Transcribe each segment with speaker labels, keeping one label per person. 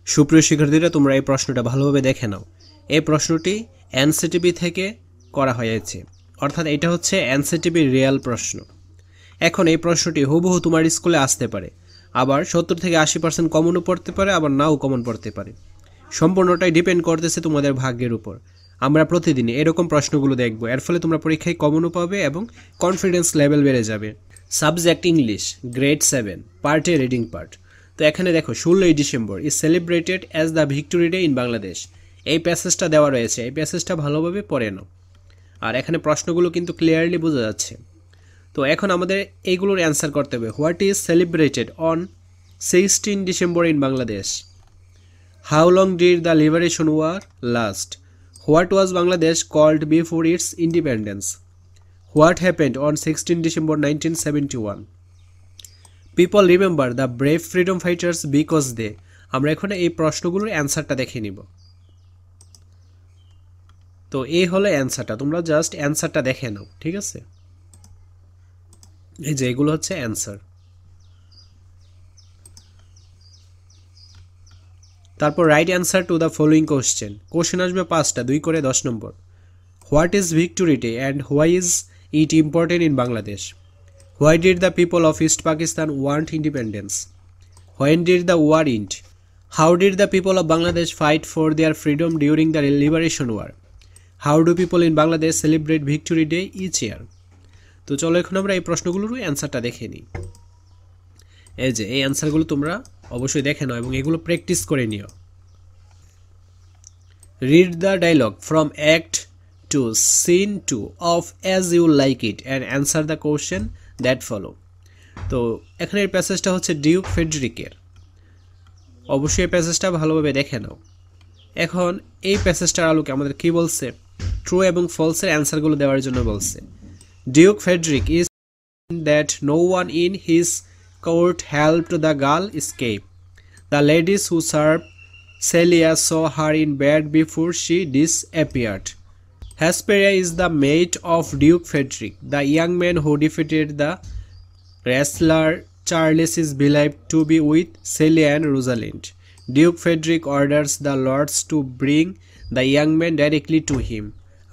Speaker 1: সুপ্রিয় শিক্ষার্থীরা, তোমরা এই প্রশ্নটা ভালোভাবে দেখে নাও। এই প্রশ্নটি এনসিটিভি থেকে করা হয়েছে, অর্থাৎ এটা হচ্ছে এনসিটিভির রিয়েল প্রশ্ন। এখন এই প্রশ্নটি হুবহু তোমার স্কুলে আসতে পারে, আবার 70 থেকে 80% কমনও পড়তে পারে, আবার নাও কমন পড়তে পারে। সম্পূর্ণটাই ডিপেন্ড করতেছে তোমাদের ভাগ্যের উপর। আমরা প্রতিদিন এরকম প্রশ্নগুলো দেখব, এর ফলে তোমরা পরীক্ষায় কমনও পাবে এবং কনফিডেন্স লেভেল বেড়ে যাবে। Subject English, grade 7, part A, reading part. তো এখানে দেখো 16ই December is celebrated as the victory day in Bangladesh. এই প্যাসেজটা দেওয়া রয়েছে, এই প্যাসেজটা ভালোভাবে পড়ে নাও। আর এখানে প্রশ্নগুলো কিন্তু ক্লিয়ারলি বোঝা যাচ্ছে। তো এখন আমাদের এইগুলোর অ্যান্সার করতে হবে। What is celebrated on 16 December in Bangladesh? How long did the liberation war last? What was Bangladesh called before its independence? What happened on 16 December 1971? People remember the brave freedom fighters because they. আমরা এখন এই প্রশ্নগুলোর অ্যান্সারটা দেখে নিব। তো এই হলো অ্যান্সারটা, তোমরা জাস্ট অ্যান্সারটা দেখে নাও, ঠিক আছে? এই যে এগুলো হচ্ছে অ্যান্সার। তারপর write answer to the following question. Question আসবে 5টা, 2 করে 10 নম্বর। What is victory day and why is it important in Bangladesh? Why did the people of east Pakistan want independence? When did the war end? How did the people of Bangladesh fight for their freedom during the liberation war? How do people in Bangladesh celebrate victory day each year? তো চলো এখন আমরা এই প্রশ্নগুলোর অ্যান্সারটা দেখে নিই। এই যে এই অ্যান্সারগুলো তোমরা অবশ্যই দেখে নাও এবং এগুলো প্র্যাকটিস করে নিও। Read the dialogue from act two scene 2 of as you like it and answer the question that follow. তো এখানের প্যাসেজটা হচ্ছে ডিউক ফেডরিকের। অবশ্যই এই প্যাসেজটা ভালোভাবে দেখে নাও। এখন এই প্যাসেজটার আলোকে আমাদের কি বলছে? ট্রু এবং ফলসের অ্যান্সারগুলো দেওয়ার জন্য বলছে। Duke Friedrich is that no one in his court helped the girl escape. The ladies who served Celia saw her in bed before she disappeared. Hesperia is the mate of Duke Frederick. The young man who defeated the wrestler Charles is believed to be with Celia and Rosalind. Duke Frederick orders the lords to bring the young man directly to him.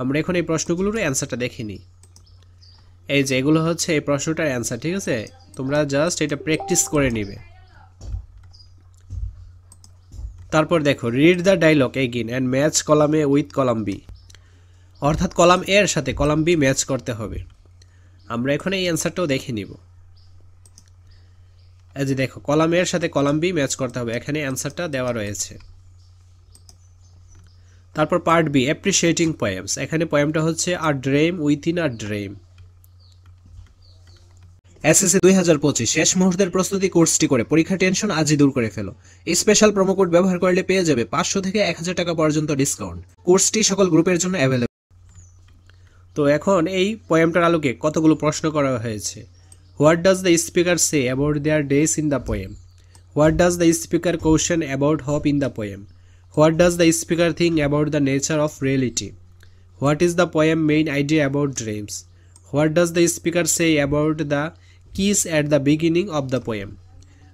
Speaker 1: আমরা এখন এই প্রশ্নগুলোর অ্যান্সারটা দেখে নিই। এই যে এগুলো হচ্ছে এই প্রশ্নটার অ্যান্সার, ঠিক আছে? তোমরা জাস্ট এটা প্র্যাকটিস করে নিবে। তারপর দেখো, read the dialogue again and match column A with column B. অর্থাৎ কলাম এ এর সাথে কলাম বি ম্যাচ করতে হবে। আমরা এখন এই অ্যান্সারটাও দেখে নিব। এই যে দেখো, কলাম এর সাথে কলাম বি ম্যাচ করতে হবে, এখানে অ্যান্সারটা দেওয়া রয়েছে। তারপর পার্ট বি, অ্যাপ্রিশিয়েটিং পোয়েমস। এখানে পোয়েমটা হচ্ছে a dream within a dream. SSC 2025 শেষ মুহূর্তের প্রস্তুতি কোর্সটি করে পরীক্ষা টেনশন আজই দূর করে ফেলো। এই স্পেশাল প্রোমো কোড ব্যবহার করলে পেয়ে যাবে 500 থেকে 1000 টাকা পর্যন্ত ডিসকাউন্ট। কোর্সটি সকল গ্রুপের জন্য অ্যাভেলেবল। তো এখন এই পোয়েমটার আলোকে কতগুলো প্রশ্ন করা হয়েছে। What does the speaker say about their days in the poem? What does the speaker question about hope in the poem? What does the speaker think about the nature of reality? What is the poem main idea about dreams? What does the speaker say about the kiss at the beginning of the poem?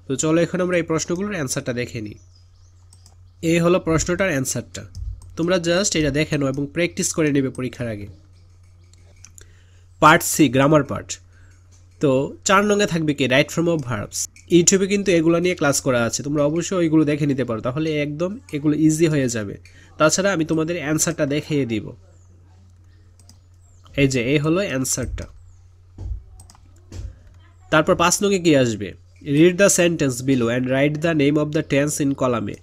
Speaker 1: তো চলো এখন আমরা এই প্রশ্নগুলোর অ্যান্সারটা দেখে নিই। এই হলো প্রশ্নটার অ্যান্সারটা, তোমরা জাস্ট এটা দেখে নাও এবং প্র্যাকটিস করে নেবে পরীক্ষার আগে। Part C, grammar part. তো 4 নঙ্গে থাকবে কি? Right form of verbs. ইউটিউবে কিন্তু এগুলো নিয়ে ক্লাস করা আছে, তোমরা অবশ্যই ওইগুলো দেখে নিতে পারো, তাহলে একদম এগুলো ইজি হয়ে যাবে। তাছাড়া আমি তোমাদের অ্যান্সারটা দেখিয়ে দিব। এই যে এই হলো অ্যান্সারটা। তারপর 5 নঙ্গে কি আসবে? Read the sentence below and write the name of the tense in column A,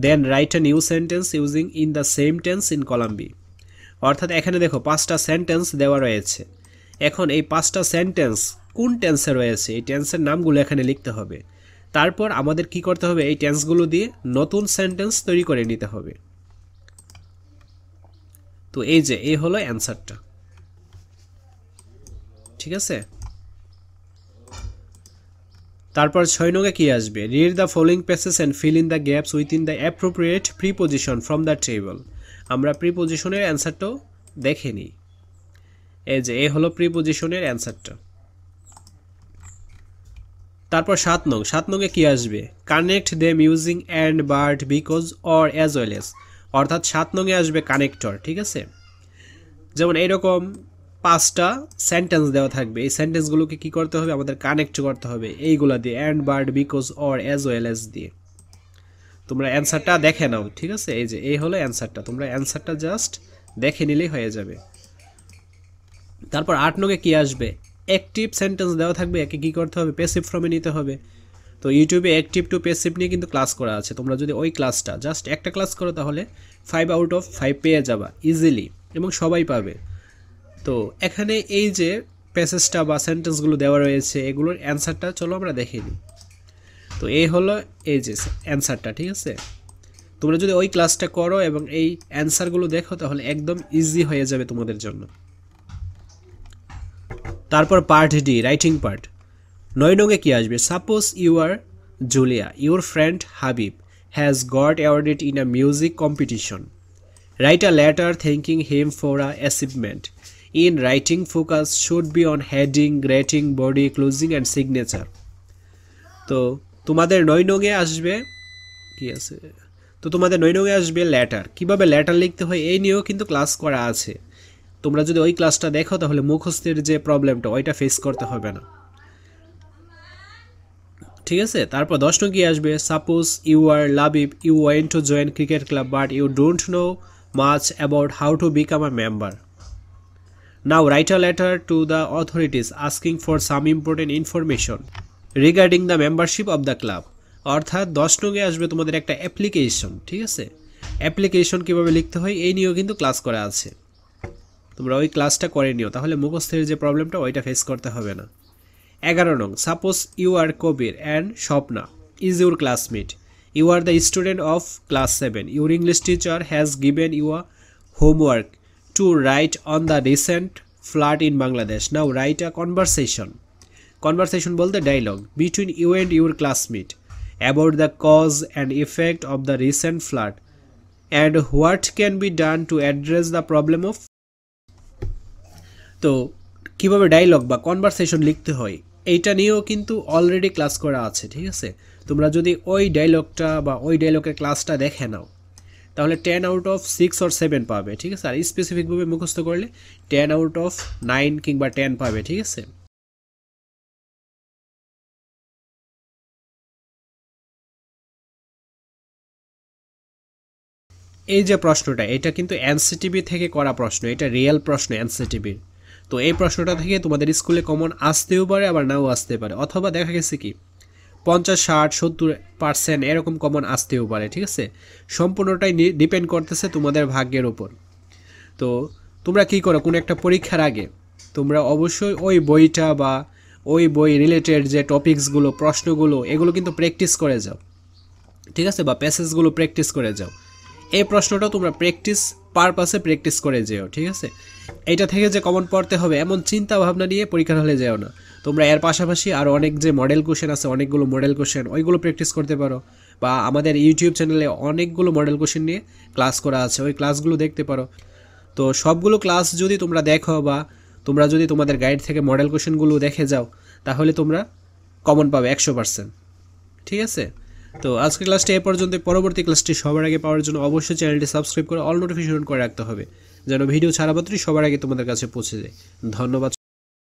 Speaker 1: then write a new sentence using in the same tense in column B. অর্থাৎ এখানে দেখো 5টা সেন্টেন্স দেওয়া রয়েছে। এখন এই 5টা সেন্টেন্স কোন টেন্সে রয়েছে এই টেন্সের নামগুলো এখানে লিখতে হবে। তারপর আমাদের কি করতে হবে? এই টেন্সগুলো দিয়ে নতুন সেন্টেন্স তৈরি করে নিতে হবে। তো এই যে এই হলো অ্যান্সারটা, ঠিক আছে? তারপর 6 নঙ্গে কি আসবে? Read the following passage and fill in the gaps within the appropriate preposition from the table. আমরা প্রিপোজিশনের অ্যান্সারটাও দেখে নিই। এই যে এই হলো প্রিপোজিশনের অ্যান্সারটা। তারপর 7 নং এ কি আসবে? Connect them using and but because or as well as, অর্থাৎ 7 নং এ আসবে কানেক্টর। ঠিক আছে, যেমন এইরকম 5টা সেন্টেন্স দেওয়া থাকবে, এই সেন্টেন্সগুলোকে কি করতে হবে? আমাদের কানেক্ট করতে হবে এইগুলা দিয়ে, and but because or as well as দিয়ে। তোমরা অ্যান্সারটা দেখে নাও। ঠিক আছে, এই যে এই হলো অ্যান্সারটা, তোমরা অ্যান্সারটা জাস্ট দেখে নিলেই হয়ে যাবে। তারপর 8 নং এ কি আসবে? অ্যাক্টিভ সেন্টেন্স দেওয়া থাকবে, একে কী করতে হবে? প্যাসিভ ফর্মে নিতে হবে। তো ইউটিউবে অ্যাক্টিভ টু প্যাসিভ নিয়ে কিন্তু ক্লাস করা আছে, তোমরা যদি ওই ক্লাসটা জাস্ট একটা ক্লাস করো তাহলে 5 আউট অফ 5 পেয়ে যাবা ইজিলি, এবং সবাই পাবে। তো এখানে এই যে প্যাসেজটা বা সেন্টেন্সগুলো দেওয়া রয়েছে, এগুলোর অ্যান্সারটা চলো আমরা দেখে নিই। তো এই হলো এই যে অ্যান্সারটা। ঠিক আছে, তোমরা যদি ওই ক্লাসটা করো এবং এই অ্যান্সারগুলো দেখো তাহলে একদম ইজি হয়ে যাবে তোমাদের জন্য। তারপর পার্ট ডি, রাইটিং পার্ট। 9 নং এ কি আসবে? Suppose you are Julia, your friend Habib has got awarded in a music competition. Write a letter thanking him for a achievement. In writing focus should be on heading, greeting, body, closing and signature. তো তোমাদের 9 নং এ আসবে কি আছে? তো তোমাদের 9 নং এ আসবে লেটার। কীভাবে লেটার লিখতে হয় এই নিয়েও কিন্তু ক্লাস করা আছে, তোমরা যদি ওই ক্লাসটা দেখো তাহলে মুখস্থের যে প্রবলেমটা ওইটা ফেস করতে হবে না। ঠিক আছে, তারপর 10 নং কি আসবে? Suppose you are Labib, you went to join cricket club but you don't know much about how to become a member. Now write a letter to the authorities asking for some important information regarding the membership of the club. অর্থাৎ 10 নং এ আসবে তোমাদের একটা application. ঠিক আছে, application কীভাবে লিখতে হয় এই নিয়েও কিন্তু ক্লাস করা আছে, তোমরা ওই ক্লাসটা করে নিও, তাহলে মুখস্থের যে প্রবলেমটা ওইটা ফেস করতে হবে না। 11 নং, suppose you are Kabir and Swapna is your classmate, you are the student of class 7, your English teacher has given you a homework to write on the recent flood in Bangladesh. Now write a conversation, conversation বলতে dialogue, between you and your classmate about the cause and effect of the recent flood and what can be done to address the problem of. তো কীভাবে dialogue বা conversation লিখতে হয় এইটা নিয়েও কিন্তু already class করা আছে। ঠিক আছে, তোমরা যদি ওই ডায়লগটা বা ওই ডায়লগের ক্লাসটা দেখে নাও তাহলে 10 আউট অফ 6 or 7 পাবে। ঠিক আছে, আর স্পেসিফিকভাবে মুখস্থ করলে 10 আউট অফ 9 কিংবা 10 পাবে। ঠিক আছে, এই যে প্রশ্নটা এটা কিন্তু এনসিটিভি থেকে করা প্রশ্ন, এটা রিয়েল প্রশ্ন এনসিটিভির। তো এই প্রশ্নটা থেকে তোমাদের স্কুলে কমন আসতেও পারে আবার নাও আসতে পারে, অথবা দেখা গেছে কি 50, 60, 70% এরকম কমন আসতেও পারে। ঠিক আছে, সম্পূর্ণটাই ডিপেন্ড করতেছে তোমাদের ভাগ্যের উপর। তো তোমরা কি করো, কোনো একটা পরীক্ষার আগে তোমরা অবশ্যই ওই বইটা বা ওই বই রিলেটেড যে টপিকসগুলো, প্রশ্নগুলো, এগুলো কিন্তু প্র্যাকটিস করে যাও। ঠিক আছে, বা প্যাসেজগুলো প্র্যাকটিস করে যাও। এই প্রশ্নটাও তোমরা প্র্যাকটিস পারপাসে প্র্যাকটিস করে যেও। ঠিক আছে, এটা থেকে যে কমন পড়তে হবে এমন চিন্তা ভাবনা নিয়ে পরীক্ষার হলে যেও না। তোমরা এর পাশাপাশি আরও অনেক যে মডেল কোশ্চেন আছে, অনেকগুলো মডেল কোশ্চেন, ওইগুলো প্র্যাকটিস করতে পারো, বা আমাদের ইউটিউব চ্যানেলে অনেকগুলো মডেল কোশ্চেন নিয়ে ক্লাস করা আছে, ওই ক্লাসগুলো দেখতে পারো। তো সবগুলো ক্লাস যদি তোমরা দেখো বা তোমরা যদি তোমাদের গাইড থেকে মডেল কোশ্চেনগুলো দেখে যাও তাহলে তোমরা কমন পাবে 100%। ঠিক আছে, তো আজকের ক্লাসটি এ পর্যন্ত। পরবর্তী ক্লাসটি সবার আগে পাওয়ার জন্য অবশ্যই চ্যানেলটি সাবস্ক্রাইব করে অল নোটিফিকেশন করে রাখতে হবে, যেন ভিডিও ছাড়া মাত্রই সবার আগে তোমাদের কাছে পৌঁছে যায়। ধন্যবাদ।